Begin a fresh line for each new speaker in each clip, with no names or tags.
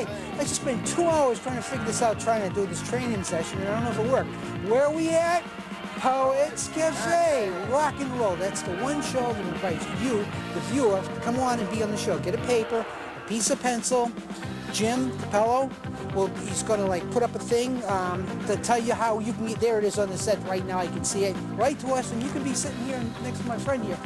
hey, I just spent 2 hours trying to figure this out, trying to do this training session, and I don't know if it worked. Where are we at? Poets Cafe, rock and roll. That's the one show that invites you, the viewer, to come on and be on the show. Get a paper, a piece of pencil. Jim Capello, well, he's going to like put up a thing to tell you how you can get, there it is on the set right now, you can see it. Write to us, and you can be sitting here next to my friend here.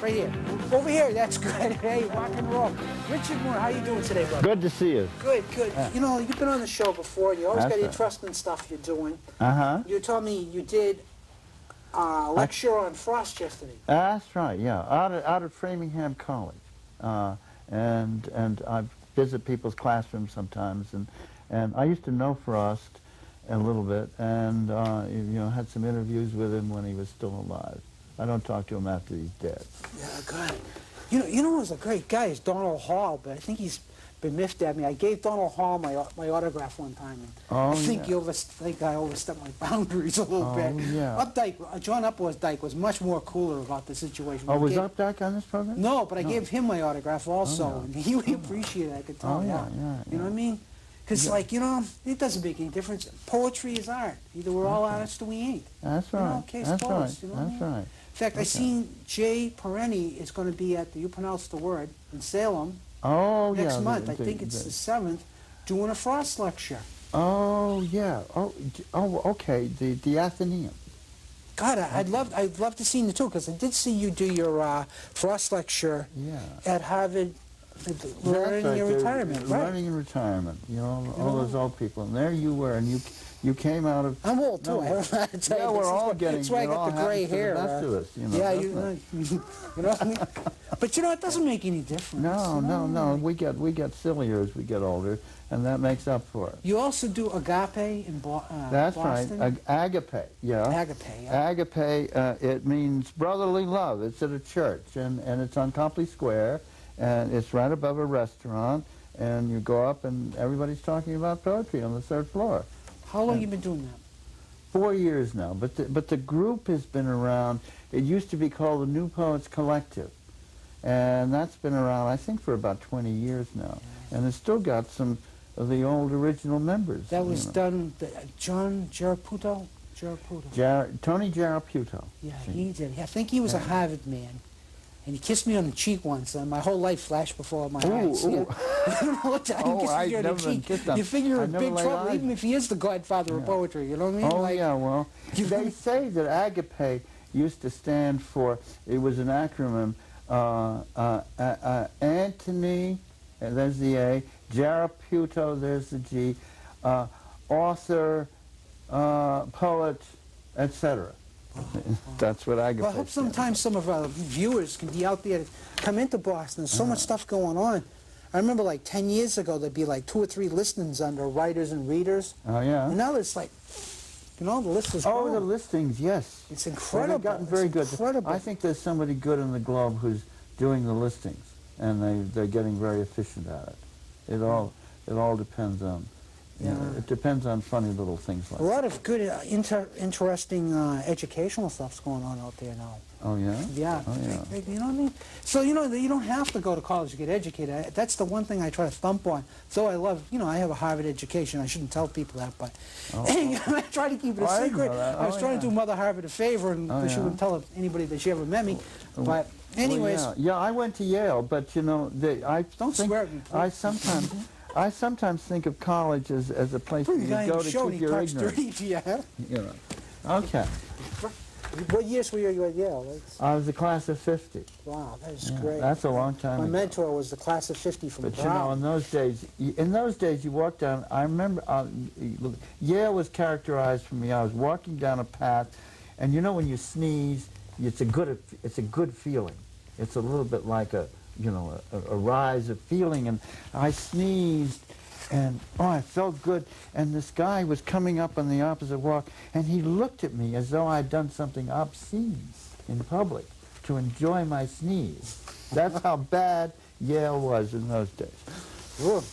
Right here. Over here, that's good. Hey, rock and roll. Richard Moore, how you doing today, brother?
Good to see you.
Good, good. You know, you've been on the show before, and you always got interesting stuff you're doing. Uh-huh. You told me you did a lecture on frost yesterday.
That's right, yeah. Out at Framingham College. And I visit people's classrooms sometimes, and I used to know Frost a little bit, and you know, had some interviews with him when he was still alive. I don't talk to him after he's dead.
Yeah, God. You know who's a great guy is Donald Hall, but I think he's been miffed at me. I gave Donald Hall my autograph one time, and I think I overstepped my boundaries a little bit.
Yeah.
Updike, John Updike was much more cooler about the situation.
Oh, was Updike on this program?
No, but I gave him my autograph also, and he appreciated it, I could tell. You know what I mean? Because, like, you know, it doesn't make any difference. Poetry is art. Either we're all artists or we ain't.
That's right.
You know, case
That's
closed,
right.
you know
That's right.
In fact, I seen Jay Perenni is going to be at the You Pronounce the Word in Salem next month. I think it's the 7th, doing a Frost lecture.
Oh, yeah. Oh, okay. The Athenaeum.
God, I'd love to see you too, because I did see you do your Frost lecture at Harvard. Learning in retirement, right?
Learning in retirement, you know, all those old people. And there you were, and you came out of...
I'm old, too. I don't know how to tell you.
We're all getting...
That's why I got the gray hair.
The best of us, you know.
Yeah, you know what I mean? But, you know, it doesn't make any difference.
No. We get sillier as we get older, and that makes up for it.
You also do agape in
That's
Boston?
Right. Agape, yeah.
Agape, yeah.
Agape, it means brotherly love. It's at a church, and it's on Copley Square. And it's right above a restaurant, and you go up, and everybody's talking about poetry on the 3rd floor.
How long have you been doing that?
4 years now, but the group has been around. It used to be called the New Poets Collective, and that's been around, I think, for about 20 years now. And it's still got some of the old original members.
That was done, John Geraputo?
Tony Geraputo.
Yeah, he did. I think he was a Harvard man. And he kissed me on the cheek once, and my whole life flashed before my eyes.
Ooh.
I don't know what time he kissed me on the cheek. You figure you're in big trouble, even if he is the godfather of poetry, you know what I mean?
Oh, yeah, well, they say that agape used to stand for, it was an acronym, Anthony, there's the A, Geraputo, there's the G, author, poet, etc. That's what I get.
Well, I hope sometimes some of our viewers can be out there to come into Boston. There's so much stuff going on. I remember like 10 years ago, there'd be like 2 or 3 listings under writers and readers.
Oh, yeah.
And now it's like, you know, the list is
growing. Oh, the listings, yes.
It's incredible.
They've gotten very good.
Incredible.
I think there's somebody good in the Globe who's doing the listings, and they're getting very efficient at it. It all depends on... Yeah, it depends on funny little things like that.
A lot of good, interesting educational stuff's going on out there now.
Oh, yeah?
Yeah.
Oh, yeah.
You know what I mean? So, you know, you don't have to go to college to get educated. That's the one thing I try to thump on. So I love, you know, I have a Harvard education. I shouldn't tell people that, but I try to keep it a secret. I was trying to do Mother Harvard a favor, and she wouldn't tell anybody that she ever met me. But anyways.
Well, yeah, I went to Yale, but, you know, I
don't swear at me, please.
I sometimes think of college as a place where you go to keep your ignorance.
You
know. Okay.
What years were you at Yale?
I was the class of 50.
Wow, that is great.
That's a long time ago.
My mentor was the class of 50 from Brown.
But you know, in those days, you walk down. I remember Yale was characterized for me. I was walking down a path, and you know when you sneeze, it's a good feeling. It's a little bit like a rise of feeling, and I sneezed, and I felt good, and this guy was coming up on the opposite walk, and he looked at me as though I'd done something obscene in public to enjoy my sneeze. That's how bad Yale was in those days.
Ooh.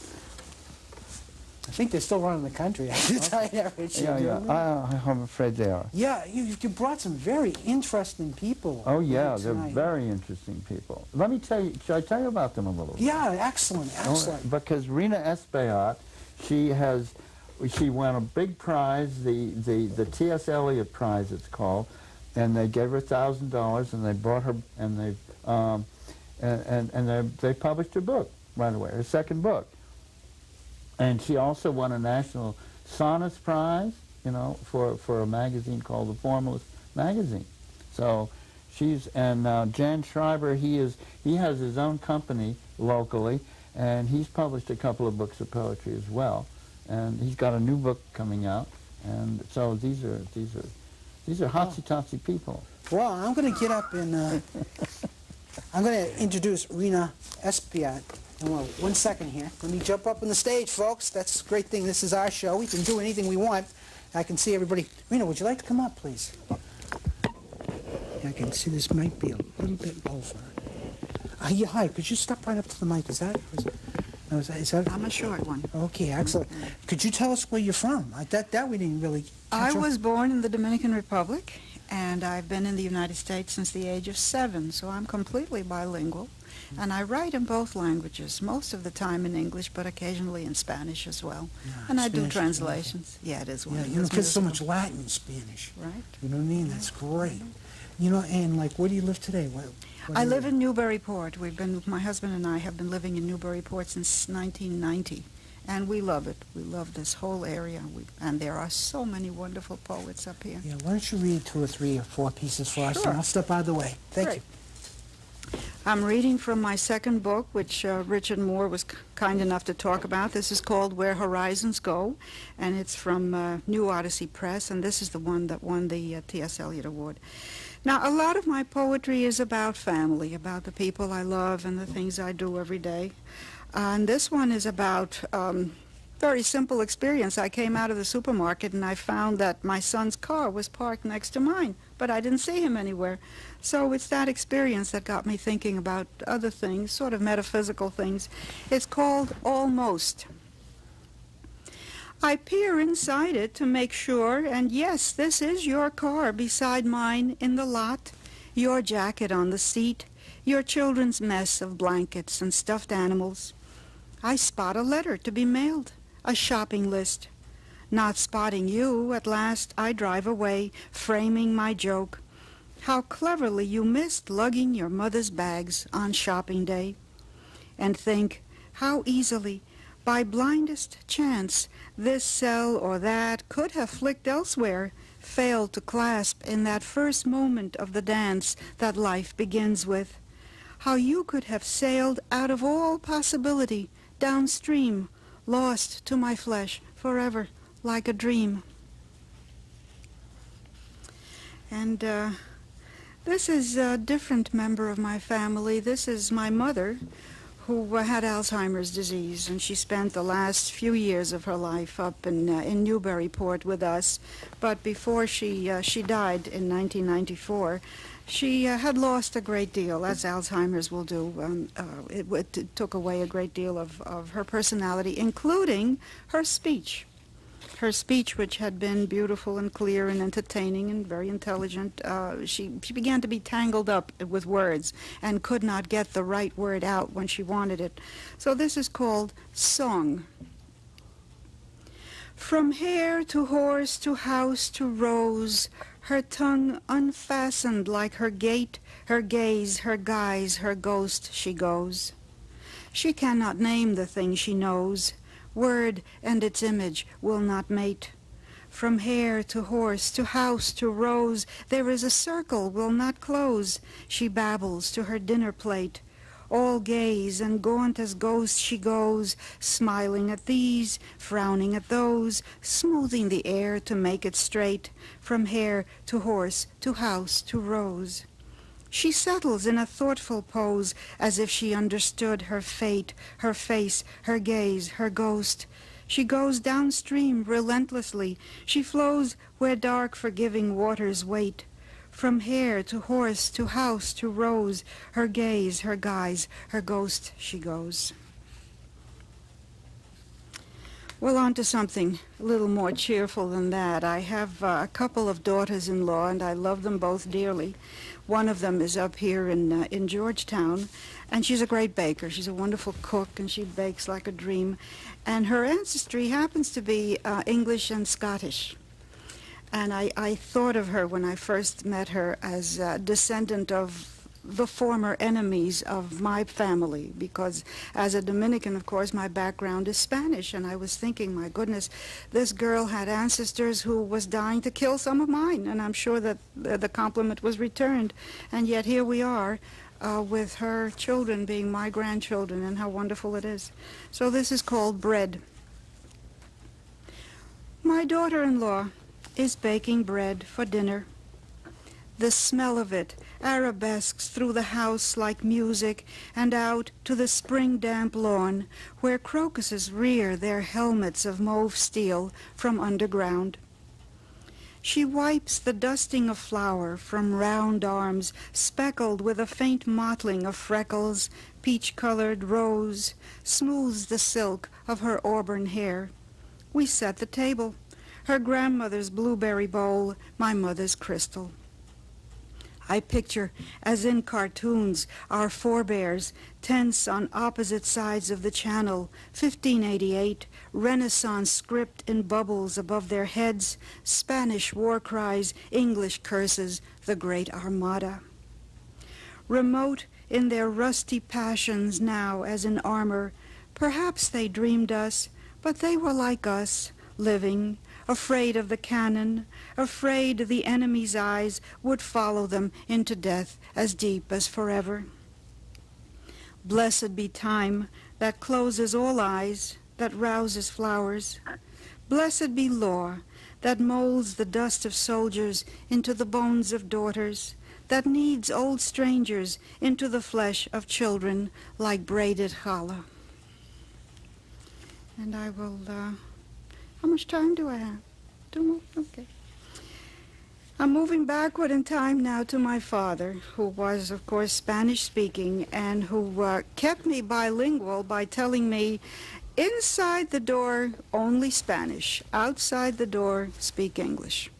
I think they're still running the country. I can tell you that, Richard.
Yeah. I'm afraid they are.
Yeah, you brought some very interesting people.
Oh yeah, they're very interesting people. Let me tell you. Should I tell you about them a little bit?
Yeah, excellent, excellent.
Because Rena Espaillat, she won a big prize, the T.S. Eliot Prize, it's called, and they gave her $1,000, and they brought her, and they published her book right away, her second book. And she also won a National Sonnets Prize, you know, for a magazine called The Formalist Magazine. So and Jan Schreiber, he has his own company locally, and he's published a couple of books of poetry as well. And he's got a new book coming out, and so these are hotsy-totsy people.
Well, I'm going to get up and I'm going to introduce Rena Espaillat. Well, 1 second here. Let me jump up on the stage, folks. That's a great thing. This is our show. We can do anything we want. I can see everybody. Rena, would you like to come up, please? I can see this might be a little bit low for her. Yeah, hi. Could you step right up to the mic? Is that
I'm a short one.
Okay, excellent. Could you tell us where you're from? That we didn't really
I was born in the Dominican Republic, and I've been in the United States since the age of 7, so I'm completely bilingual. And I write in both languages, most of the time in English, but occasionally in Spanish as well.
Yeah,
and I do
Spanish
translations. Yeah, it is one.
Yeah, you know, there's so much Latin in Spanish.
Right.
You know what I mean? That's great. You know, and like, where do you live today?
I live in Newburyport. My husband and I have been living in Newburyport since 1990, and we love it. We love this whole area, and there are so many wonderful poets up here.
Yeah, why don't you read 2 or 3 or 4 pieces for us,
Sure.
and I'll step out of the way. Thank you.
I'm reading from my second book, which Richard Moore was kind enough to talk about. This is called Where Horizons Go, and it's from New Odyssey Press, and this is the one that won the T.S. Eliot Award. Now, a lot of my poetry is about family, about the people I love and the things I do every day. And this one is about very simple experience. I came out of the supermarket and I found that my son's car was parked next to mine, but I didn't see him anywhere. So it's that experience that got me thinking about other things, sort of metaphysical things. It's called Almost. I peer inside it to make sure, and yes, this is your car beside mine in the lot, your jacket on the seat, your children's mess of blankets and stuffed animals. I spot a letter to be mailed, a shopping list. Not spotting you, at last I drive away, framing my joke. How cleverly you missed lugging your mother's bags on shopping day. And think how easily, by blindest chance, this cell or that could have flicked elsewhere, failed to clasp in that first moment of the dance that life begins with. How you could have sailed out of all possibility, downstream, lost to my flesh forever like a dream. And this is a different member of my family. This is my mother, who had Alzheimer's disease, and she spent the last few years of her life up in Newburyport with us. But before she died in 1994, she had lost a great deal, as Alzheimer's will do. It took away a great deal of her personality, including her speech. Her speech, which had been beautiful and clear and entertaining and very intelligent, she began to be tangled up with words and could not get the right word out when she wanted it. So this is called Song. From hare to horse to house to rose, her tongue unfastened like her gait, her gaze, her guise, her ghost, she goes. She cannot name the thing she knows. Word and its image will not mate. From hare to horse to house to rose, there is a circle will not close. She babbles to her dinner plate. All gaze and gaunt as ghost she goes, smiling at these, frowning at those, smoothing the air to make it straight. From hare to horse to house to rose. She settles in a thoughtful pose, as if she understood her fate, her face, her gaze, her ghost. She goes downstream relentlessly. She flows where dark, forgiving waters wait. From hare to horse to house to rose, her gaze, her guise, her ghost, she goes. Well, on to something a little more cheerful than that. I have a couple of daughters-in-law, and I love them both dearly. One of them is up here in Georgetown, and she's a great baker. She's a wonderful cook, and she bakes like a dream. And her ancestry happens to be English and Scottish. And I thought of her when I first met her as a descendant of the former enemies of my family, because as a Dominican, of course, my background is Spanish, and I was thinking, my goodness, this girl had ancestors who was dying to kill some of mine, and I'm sure that the compliment was returned, and yet here we are with her children being my grandchildren, and how wonderful it is. So this is called bread. My daughter-in-law is baking bread for dinner. The smell of it arabesques through the house like music and out to the spring-damp lawn where crocuses rear their helmets of mauve steel from underground. She wipes the dusting of flour from round arms speckled with a faint mottling of freckles, peach-colored rose, smooths the silk of her auburn hair. We set the table, her grandmother's blueberry bowl, my mother's crystal. I picture, as in cartoons, our forebears, tense on opposite sides of the channel, 1588, Renaissance script in bubbles above their heads, Spanish war cries, English curses, the great armada. Remote in their rusty passions now as in armor, perhaps they dreamed us, but they were like us, living, afraid of the cannon, afraid the enemy's eyes would follow them into death as deep as forever. Blessed be time that closes all eyes, that rouses flowers. Blessed be law that molds the dust of soldiers into the bones of daughters, that kneads old strangers into the flesh of children like braided challah. And I will, how much time do I have? 2 more? Okay. I'm moving backward in time now to my father, who was, of course, Spanish-speaking, and who kept me bilingual by telling me, inside the door, only Spanish. Outside the door, speak English.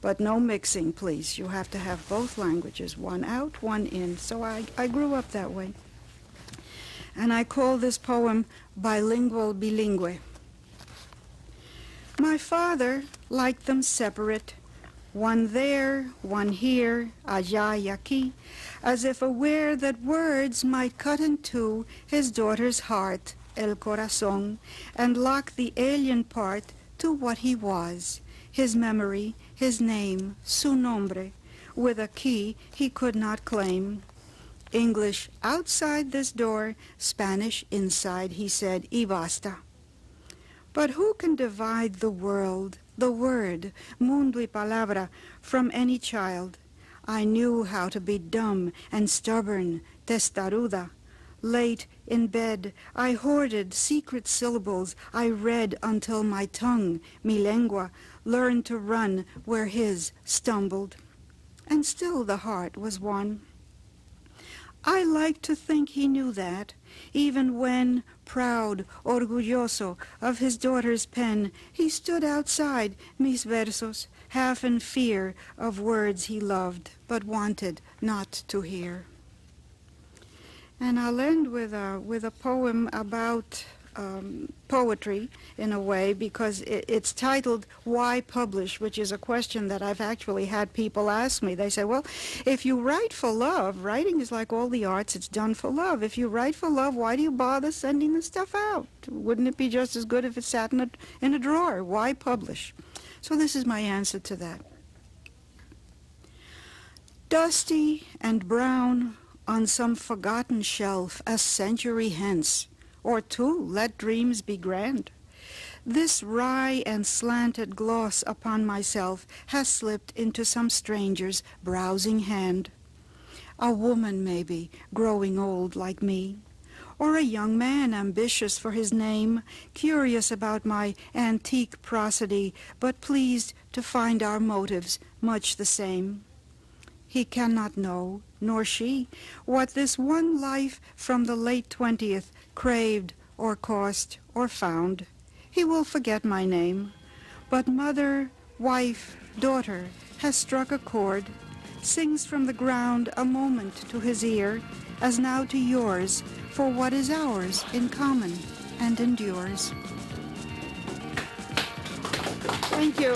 But no mixing, please. You have to have both languages, one out, one in. So I grew up that way. And I call this poem Bilingual Bilingue. My father liked them separate, one there, one here, allá y aquí, as if aware that words might cut in two his daughter's heart, el corazón, and lock the alien part to what he was, his memory, his name, su nombre, with a key he could not claim. English outside this door, Spanish inside, he said, y basta. But who can divide the world, the word, mundo y palabra, from any child? I knew how to be dumb and stubborn, testaruda. Late in bed, I hoarded secret syllables. I read until my tongue, mi lengua, learned to run where his stumbled. And still the heart was one. I like to think he knew that, even when, proud, orgulloso of his daughter's pen, he stood outside mis versos, half in fear of words he loved, but wanted not to hear. And I'll end with a poem about poetry, in a way, because it's titled Why Publish, which is a question that I've actually had people ask me. They say, well, if you write for love, writing is like all the arts, it's done for love. If you write for love, why do you bother sending the stuff out? Wouldn't it be just as good if it sat in a drawer? Why publish? So this is my answer to that. Dusty and brown on some forgotten shelf a century hence, or two, let dreams be grand. This wry and slanted gloss upon myself has slipped into some stranger's browsing hand. A woman, maybe, growing old like me, or a young man ambitious for his name, curious about my antique prosody, but pleased to find our motives much the same. He cannot know, nor she, what this one life from the late 20th craved or cost or found. He will forget my name. But mother, wife, daughter has struck a chord, sings from the ground a moment to his ear, as now to yours, for what is ours in common and endures. Thank you.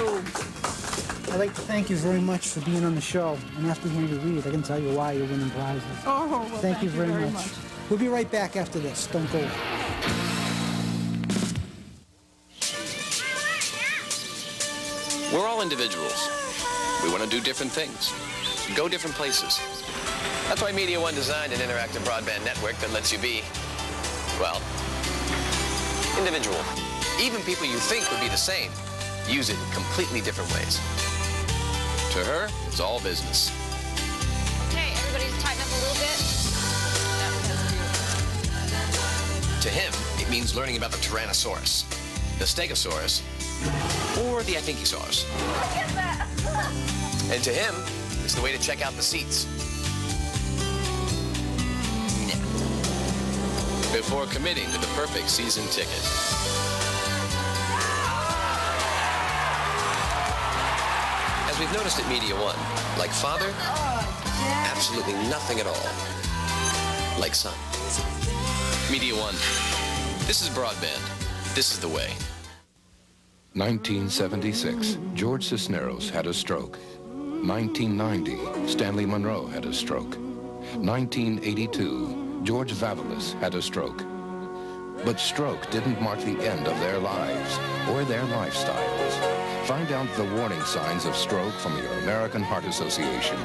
I'd like to thank you very much for being on the show. And after hearing you read, I can tell you why you're winning prizes.
Oh, well,
thank you very much. We'll be right back after this. Don't go away.
We're all individuals. We want to do different things, go different places. That's why MediaOne designed an interactive broadband network that lets you be, well, individual. Even people you think would be the same use it in completely different ways. To her, it's all business.
Okay, everybody just tighten up a little bit.
To him, it means learning about the Tyrannosaurus, the Stegosaurus, or the Akinkosaurus.
Look at that!
And to him, it's the way to check out the seats. Before committing to the perfect season ticket. As we've noticed at MediaOne, like father, absolutely nothing at all. Like son. MediaOne, this is broadband. This is the way.
1976, George Cisneros had a stroke. 1990, Stanley Monroe had a stroke. 1982, George Vavilis had a stroke. But stroke didn't mark the end of their lives or their lifestyles. Find out the warning signs of stroke from your American Heart Association.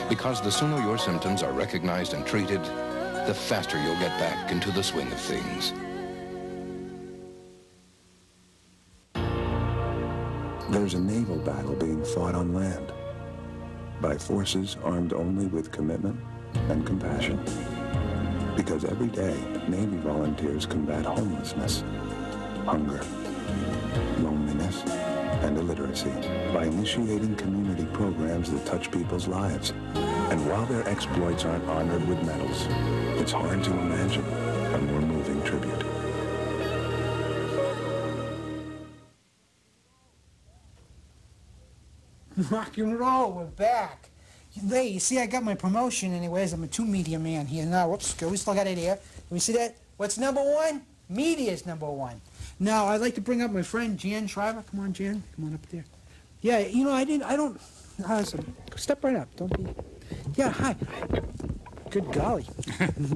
Because the sooner your symptoms are recognized and treated, the faster you'll get back into the swing of things.
There's a naval battle being fought on land by forces armed only with commitment and compassion. Because every day, Navy volunteers combat homelessness, hunger, loneliness, and illiteracy by initiating community programs that touch people's lives. And while their exploits aren't honored with medals, it's hard to imagine a more moving tribute.
Rock and roll, we're back. Hey, you see, I got my promotion anyways. I'm a two-media man here now. Whoops, we still got it here. Can we see that? What's number one? Media's number one. Now, I'd like to bring up my friend Jan Shriver. Come on, Jan. Come on up there. Yeah, you know, step right up. Don't be... Yeah, hi. Good golly.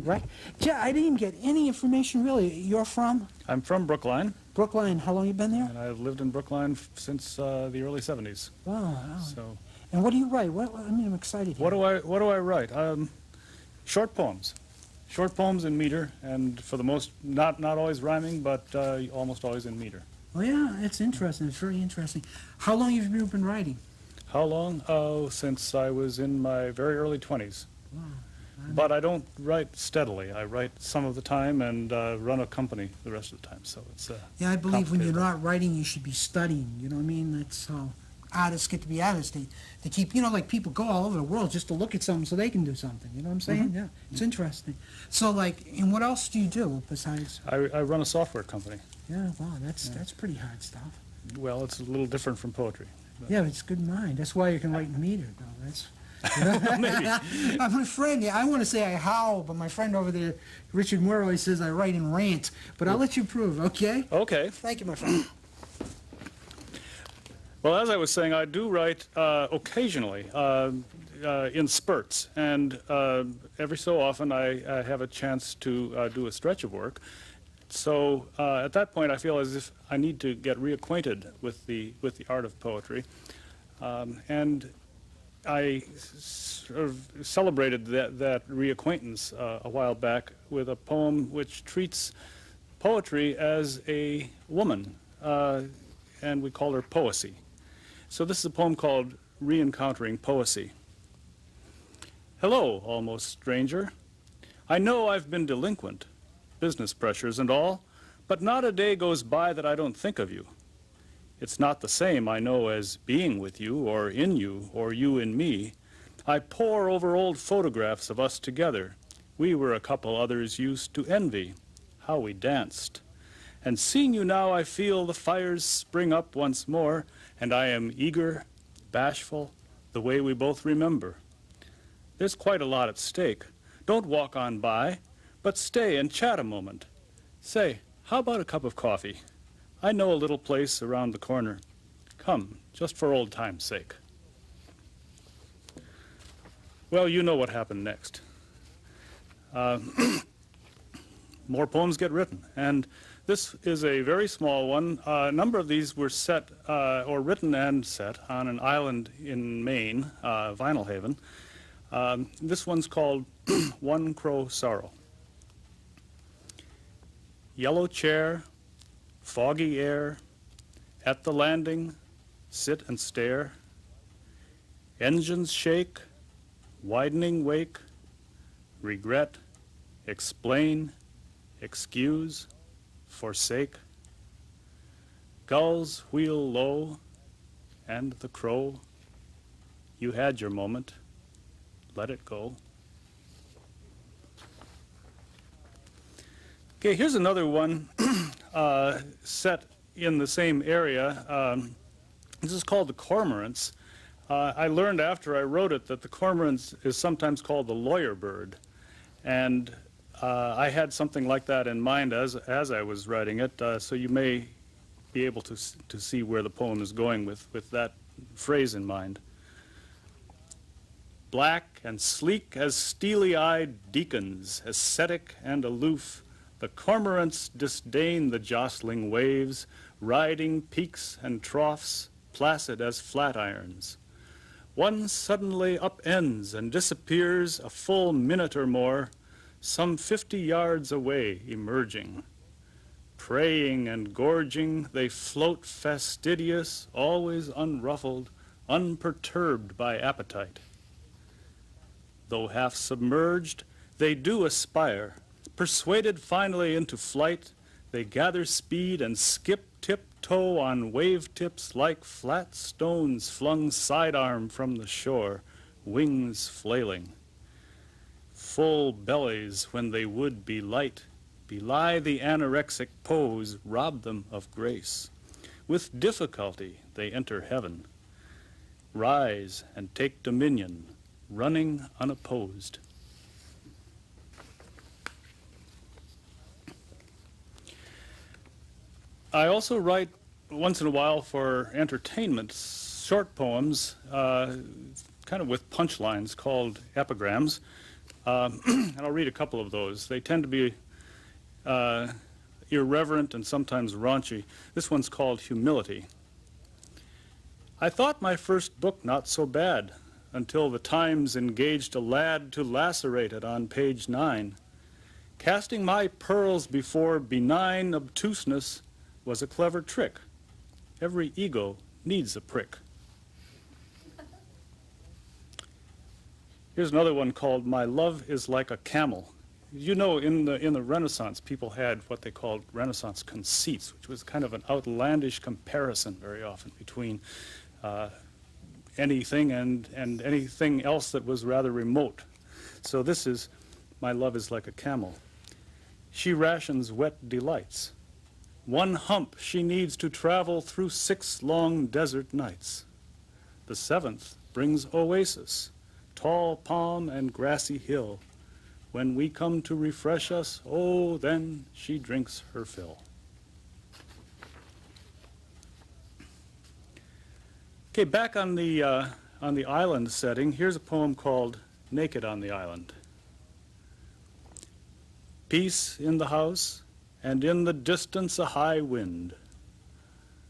Right? Yeah, I didn't even get any information, really. You're from?
I'm from Brookline.
Brookline. How long you been there?
And I've lived in Brookline since the early 70s.
Wow.
So,
and what do you write? I mean, I'm excited here.
What do I write? Short poems. Short poems in meter, and for the most, not always rhyming, but almost always in meter.
Oh, yeah, it's interesting. It's very interesting. How long have you been writing?
How long? Oh, since I was in my very early 20s.
Wow.
But I don't write steadily. I write some of the time and run a company the rest of the time. So it's
yeah, I believe when you're not writing, you should be studying. You know what I mean? That's how artists get to be artists. They keep, you know, like people go all over the world just to look at something so they can do something. You know what I'm saying?
Mm-hmm.
Yeah, it's interesting. So, like, and what else do you do besides?
I run a software company.
Yeah, wow, that's pretty hard stuff.
Well, it's a little different from poetry. But.
Yeah, but it's good mind. That's why you can write in meter, though. That's.
Maybe.
My friend, I want to say I howl, but my friend over there, Richard Murrow, says I write in rant. But I'll let you prove, okay?
Okay.
Thank you, my friend.
Well, as I was saying, I do write occasionally in spurts, and every so often I have a chance to do a stretch of work. So at that point, I feel as if I need to get reacquainted with the art of poetry, and I sort of celebrated that reacquaintance a while back with a poem which treats poetry as a woman, and we call her Poesy. So this is a poem called Re-Encountering Poesy. Hello, almost stranger. I know I've been delinquent, business pressures and all, but not a day goes by that I don't think of you. It's not the same, I know, as being with you, or in you, or you in me. I pore over old photographs of us together. We were a couple others used to envy, how we danced. And seeing you now, I feel the fires spring up once more, and I am eager, bashful, the way we both remember. There's quite a lot at stake. Don't walk on by, but stay and chat a moment. Say, how about a cup of coffee? I know a little place around the corner. Come, just for old time's sake. Well, you know what happened next. More poems get written, and this is a very small one. A number of these were set, or written and set, on an island in Maine, Vinyl Haven. This one's called One Crow Sorrow. Yellow chair, foggy air, at the landing, sit and stare. Engines shake, widening wake, regret, explain, excuse, forsake. Gulls wheel low, and the crow, you had your moment, let it go. Okay, here's another one set in the same area. This is called The Cormorants. I learned after I wrote it that the cormorant is sometimes called the lawyer bird. And I had something like that in mind as I was writing it, so you may be able to see where the poem is going with that phrase in mind. Black and sleek as steely-eyed deacons, ascetic and aloof, the cormorants disdain the jostling waves, riding peaks and troughs, placid as flat irons. One suddenly upends and disappears a full minute or more, some 50 yards away emerging. Praying and gorging, they float fastidious, always unruffled, unperturbed by appetite. Though half submerged, they do aspire. Persuaded finally into flight, they gather speed and skip tiptoe on wave tips like flat stones flung sidearm from the shore, wings flailing. Full bellies, when they would be light, belie the anorexic pose, rob them of grace. With difficulty they enter heaven, rise and take dominion, running unopposed. I also write once in a while for entertainment, short poems, kind of with punchlines called epigrams. And I'll read a couple of those. They tend to be irreverent and sometimes raunchy. This one's called Humility. I thought my first book not so bad, until the Times engaged a lad to lacerate it on page 9. Casting my pearls before benign obtuseness was a clever trick. Every ego needs a prick. Here's another one called My Love is Like a Camel. You know, in the Renaissance, people had what they called Renaissance conceits, which was kind of an outlandish comparison very often between anything and anything else that was rather remote. So this is My Love is Like a Camel. She rations wet delights. One hump she needs to travel through 6 long desert nights. The 7th brings oasis, tall palm and grassy hill. When we come to refresh us, oh, then she drinks her fill. Okay, back on the island setting, here's a poem called Naked on the Island. Peace in the house, and in the distance a high wind.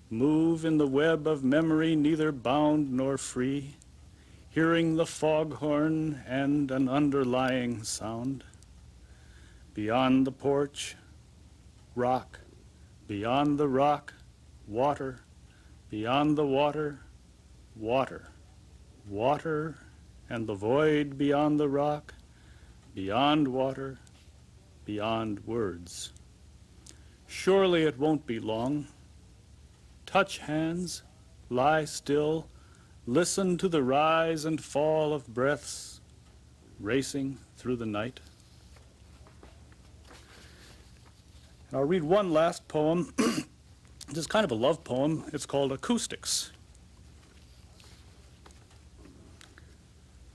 Move in the web of memory, neither bound nor free, hearing the foghorn and an underlying sound. Beyond the porch, rock. Beyond the rock, water. Beyond the water, water. Water and the void beyond the rock, beyond water, beyond words. Surely it won't be long. Touch hands, lie still, listen to the rise and fall of breaths racing through the night. I'll read one last poem. This is kind of a love poem. It's called Acoustics.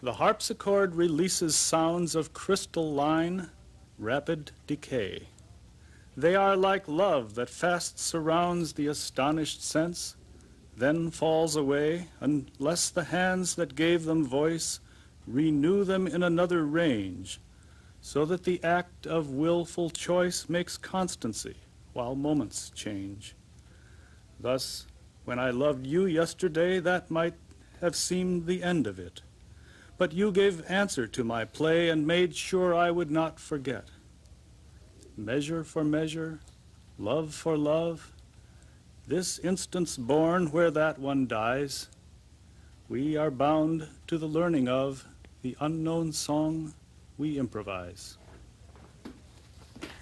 The harpsichord releases sounds of crystalline, rapid decay. They are like love that fast surrounds the astonished sense, then falls away, unless the hands that gave them voice renew them in another range, so that the act of willful choice makes constancy while moments change. Thus, when I loved you yesterday, that might have seemed the end of it. But you gave answer to my play and made sure I would not forget. Measure for measure, love for love, this instant's born where that one dies, we are bound to the learning of the unknown song we improvise.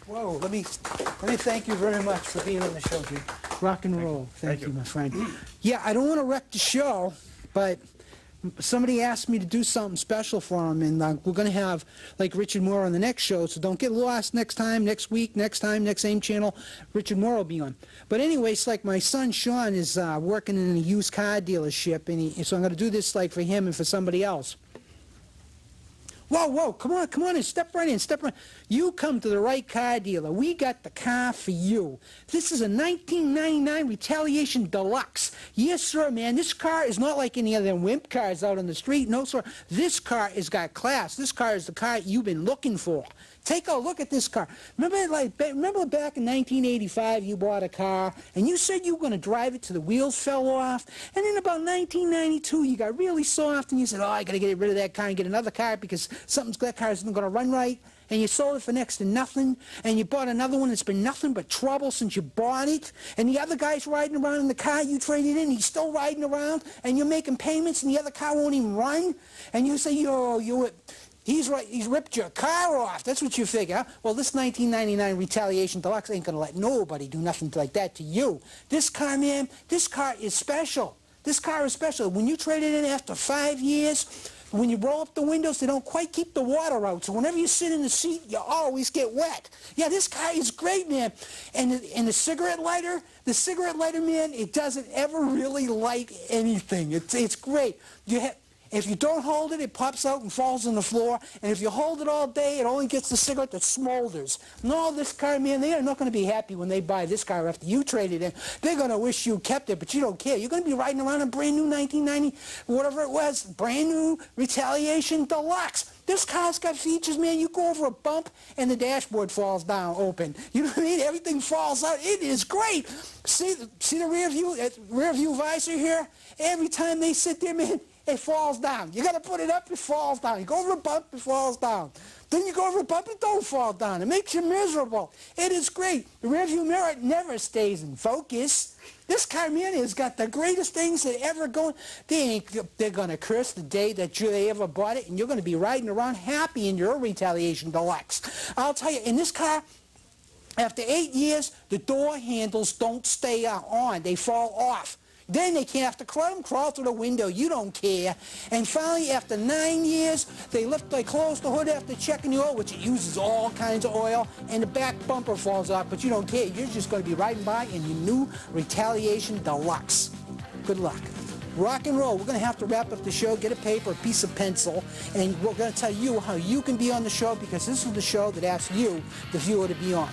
Whoa, let me thank you very much for being on the show, dude. Rock and roll. Thank you, my friend. Yeah, I don't want to wreck the show, but somebody asked me to do something special for them, and we're going to have, like, Richard Moore on the next show, so don't get lost next time, next week, next time, next same channel, Richard Moore will be on. But anyway, it's like my son Sean is working in a used car dealership, and so I'm going to do this, like, for him and for somebody else. Whoa, whoa, come on and step right in, step right in. You come to the right car dealer. We got the car for you. This is a 1999 Retaliation Deluxe. Yes, sir, man. This car is not like any other wimp cars out on the street. No, sir. This car has got class. This car is the car you've been looking for. Take a look at this car. Remember back in 1985 you bought a car and you said you were going to drive it till the wheels fell off, and then about 1992 you got really soft and you said, oh, I got to get rid of that car and get another car because that car isn't going to run right, and you sold it for next to nothing, and you bought another one that's been nothing but trouble since you bought it, and the other guy's riding around in the car you traded in, he's still riding around, and you're making payments and the other car won't even run, and you say, he's ripped your car off. That's what you figure. Well, this 1999 Retaliation Deluxe ain't going to let nobody do nothing like that to you. This car, man, this car is special. This car is special. When you trade it in after 5 years, when you roll up the windows, they don't quite keep the water out. So whenever you sit in the seat, you always get wet. Yeah, this car is great, man. And the cigarette lighter, man, it doesn't ever really light anything. It's great. If you don't hold it, it pops out and falls on the floor. And if you hold it all day, it only gets the cigarette that smolders. No, this car, man, they are not going to be happy when they buy this car after you trade it in. They're going to wish you kept it, but you don't care. You're going to be riding around a brand new 1990, whatever it was, brand new Retaliation Deluxe. This car's got features, man. You go over a bump and the dashboard falls down open. You know what I mean? Everything falls out. It is great. See the rear view visor here? Every time they sit there, man, it falls down. You got to put it up, it falls down. You go over a bump, it falls down. Then you go over a bump, it don't fall down. It makes you miserable. It is great. The rearview mirror never stays in focus. This car, man, has got the greatest things that ever going. They're going to curse the day that they ever bought it, and you're going to be riding around happy in your Retaliation Deluxe. I'll tell you, in this car, after 8 years, the door handles don't stay on. They fall off. Then they can't have to crawl through the window. You don't care. And finally, after 9 years, they close the hood after checking the oil, which it uses all kinds of oil, and the back bumper falls off, but you don't care. You're just going to be riding by in your new Retaliation Deluxe. Good luck. Rock and roll. We're going to have to wrap up the show, get a paper, a piece of pencil, and we're going to tell you how you can be on the show, because this is the show that asks you, the viewer, to be on.